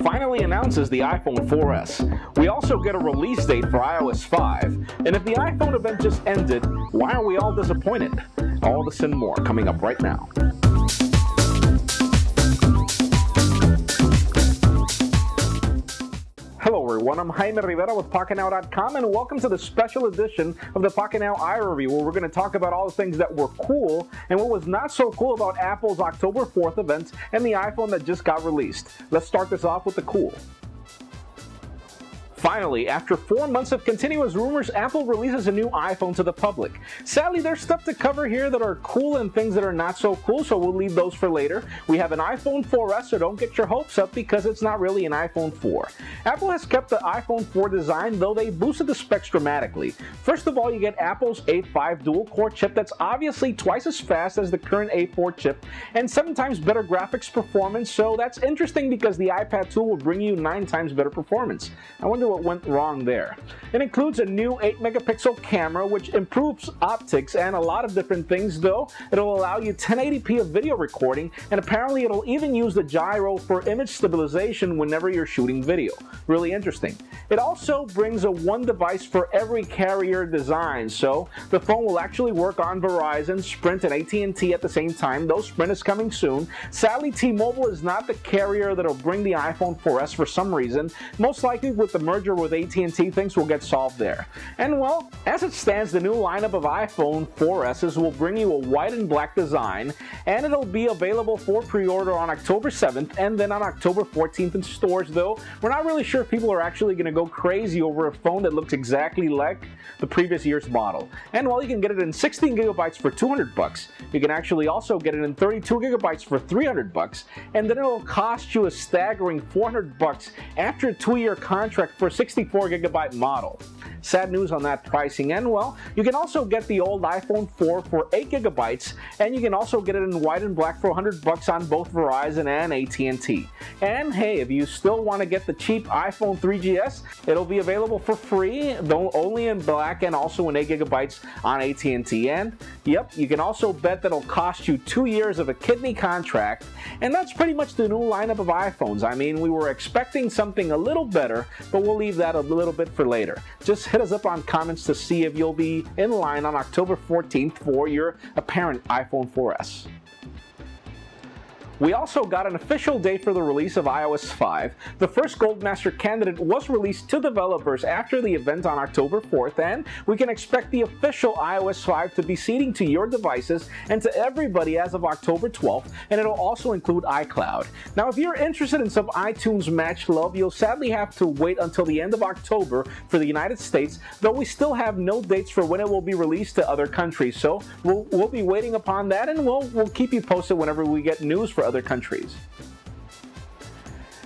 finally announces the iPhone 4S. We also get a release date for iOS 5. And if the iPhone event just ended, why are we all disappointed? All this and more coming up right now. Hello everyone, I'm Jaime Rivera with PocketNow.com and welcome to the special edition of the PocketNow iReview, where we're going to talk about all the things that were cool and what was not so cool about Apple's October 4th event and the iPhone that just got released. Let's start this off with the cool. Finally, after 4 months of continuous rumors, Apple releases a new iPhone to the public. Sadly, there's stuff to cover here that are cool and things that are not so cool, so we'll leave those for later. We have an iPhone 4S, so don't get your hopes up because it's not really an iPhone 4. Apple has kept the iPhone 4 design, though they boosted the specs dramatically. First of all, you get Apple's A5 dual-core chip that's obviously twice as fast as the current A4 chip, and 7 times better graphics performance, so that's interesting because the iPad 2 will bring you 9 times better performance. I wonder what went wrong there. It includes a new 8-megapixel camera which improves optics and a lot of different things, though. It'll allow you 1080p of video recording, and apparently it'll even use the gyro for image stabilization whenever you're shooting video. Really interesting. It also brings a one device for every carrier design, so the phone will actually work on Verizon, Sprint, and AT&T at the same time, though Sprint is coming soon. Sadly, T-Mobile is not the carrier that'll bring the iPhone 4S for some reason. Most likely with the merger with AT&T, things will get solved there. And well, as it stands, the new lineup of iPhone 4Ss will bring you a white and black design, and it'll be available for pre-order on October 7th and then on October 14th in stores, though we're not really sure if people are actually going to go crazy over a phone that looks exactly like the previous year's model. And while you can get it in 16 gigabytes for $200, you can actually also get it in 32 gigabytes for $300, and then it'll cost you a staggering $400 after a 2-year contract for a 64 gigabyte model. Sad news on that pricing. And well, you can also get the old iPhone 4 for 8 gigabytes, and you can also get it in white and black for $100 on both Verizon and AT&T. And hey, if you still want to get the cheap iPhone 3GS, it'll be available for free, though only in black and also in 8 gigabytes on AT&T. And yep, you can also bet that'll cost you 2 years of a kidney contract. And that's pretty much the new lineup of iPhones. I mean, we were expecting something a little better, but we'll leave that a little bit for later. Just hit us up on comments to see if you'll be in line on October 14th for your apparent iPhone 4S. We also got an official date for the release of iOS 5. The first Goldmaster candidate was released to developers after the event on October 4th, and we can expect the official iOS 5 to be seeding to your devices and to everybody as of October 12th, and it'll also include iCloud. Now, if you're interested in some iTunes Match Love, you'll sadly have to wait until the end of October for the United States, though we still have no dates for when it will be released to other countries, so we'll be waiting upon that, and we'll keep you posted whenever we get news for other countries.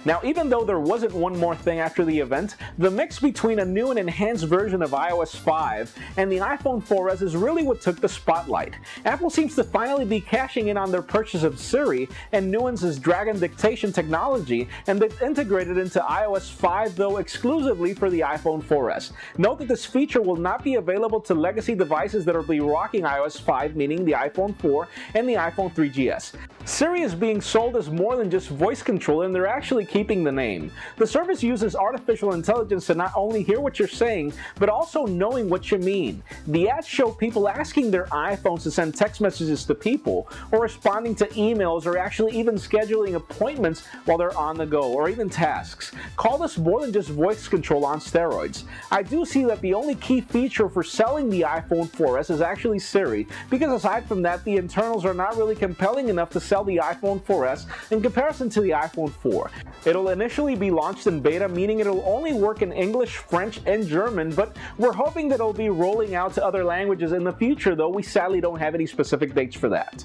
Now, even though there wasn't one more thing after the event, the mix between a new and enhanced version of iOS 5 and the iPhone 4S is really what took the spotlight. Apple seems to finally be cashing in on their purchase of Siri and Nuance's Dragon dictation technology, and they've integrated into iOS 5, though exclusively for the iPhone 4S. Note that this feature will not be available to legacy devices that will be rocking iOS 5, meaning the iPhone 4 and the iPhone 3GS. Siri is being sold as more than just voice control, and they're actually keeping the name. The service uses artificial intelligence to not only hear what you're saying, but also knowing what you mean. The ads show people asking their iPhones to send text messages to people, or responding to emails, or actually even scheduling appointments while they're on the go, or even tasks. Call this more than just voice control on steroids. I do see that the only key feature for selling the iPhone 4S is actually Siri, because aside from that, the internals are not really compelling enough to sell the iPhone 4S in comparison to the iPhone 4. It'll initially be launched in beta, meaning it'll only work in English, French, and German, but we're hoping that it'll be rolling out to other languages in the future, though we sadly don't have any specific dates for that.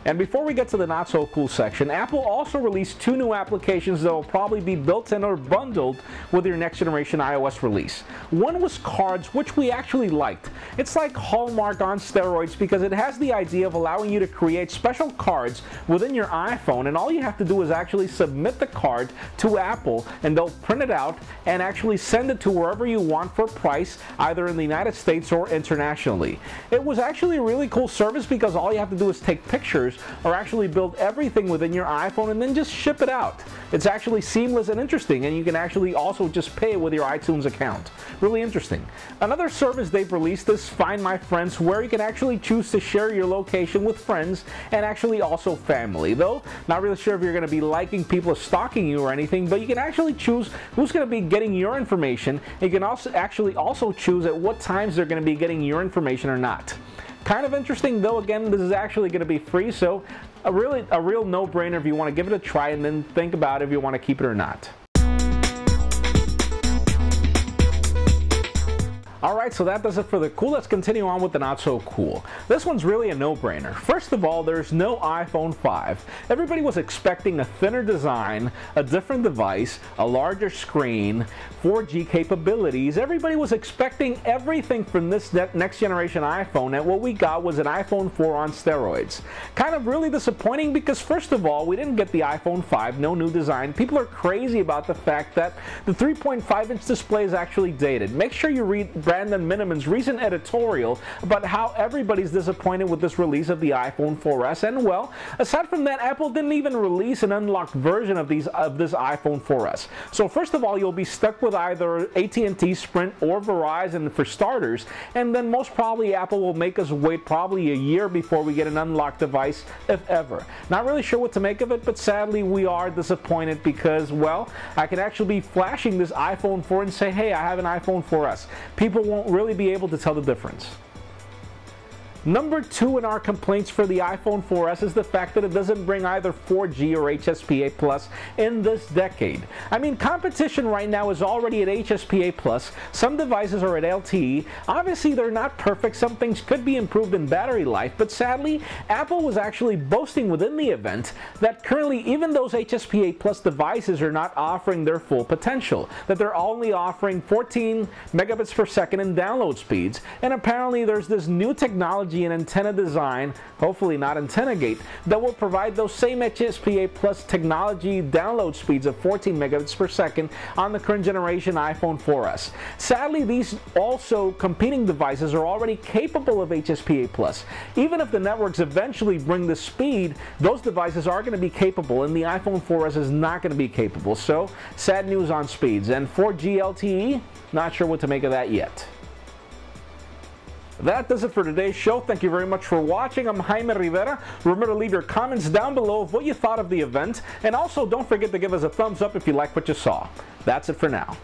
And before we get to the not so cool section, Apple also released 2 new applications that will probably be built in or bundled with your next generation iOS release. One was Cards, which we actually liked. It's like Hallmark on steroids because it has the idea of allowing you to create special cards within your iPhone, and all you have to do is actually submit the card to Apple, and they'll print it out and actually send it to wherever you want for a price, either in the United States or internationally. It was actually a really cool service because all you have to do is take pictures vendors are actually build everything within your iPhone and then just ship it out. It's actually seamless and interesting, and you can actually also just pay with your iTunes account. Really interesting. Another service they've released is Find My Friends, where you can actually choose to share your location with friends and actually also family. Though, not really sure if you're going to be liking people stalking you or anything, but you can actually choose who's going to be getting your information. You can also choose at what times they're going to be getting your information or not. Kind of interesting, though. Again, this is actually going to be free, so a real no-brainer if you want to give it a try and then think about if you want to keep it or not. Alright, so that does it for the cool. Let's continue on with the not so cool. This one's really a no-brainer. First of all, there's no iPhone 5. Everybody was expecting a thinner design, a different device, a larger screen, 4G capabilities. Everybody was expecting everything from this next generation iPhone, and what we got was an iPhone 4 on steroids. Kind of really disappointing because, first of all, we didn't get the iPhone 5, no new design. People are crazy about the fact that the 3.5-inch display is actually dated. Make sure you read Brandon Miniman's recent editorial about how everybody's disappointed with this release of the iPhone 4S, and well, aside from that, Apple didn't even release an unlocked version of this iPhone 4S. So first of all, you'll be stuck with either AT&T, Sprint, or Verizon for starters, and then most probably Apple will make us wait probably a year before we get an unlocked device, if ever. Not really sure what to make of it, but sadly we are disappointed because, well, I could actually be flashing this iPhone 4 and say, hey, I have an iPhone 4S. People won't really be able to tell the difference. Number 2 in our complaints for the iPhone 4S is the fact that it doesn't bring either 4G or HSPA Plus in this decade. I mean, competition right now is already at HSPA Plus. Some devices are at LTE. Obviously, they're not perfect. Some things could be improved in battery life, but sadly, Apple was actually boasting within the event that currently even those HSPA Plus devices are not offering their full potential, that they're only offering 14 megabits per second in download speeds, and apparently there's this new technology and antenna design, hopefully not antenna gate, that will provide those same HSPA Plus technology download speeds of 14 megabits per second on the current generation iPhone 4S. Sadly, these also competing devices are already capable of HSPA Plus. Even if the networks eventually bring the speed, those devices are going to be capable, and the iPhone 4S is not going to be capable. So, sad news on speeds. And 4G LTE, not sure what to make of that yet. That does it for today's show. Thank you very much for watching. I'm Jaime Rivera. Remember to leave your comments down below of what you thought of the event. And also, don't forget to give us a thumbs up if you like what you saw. That's it for now.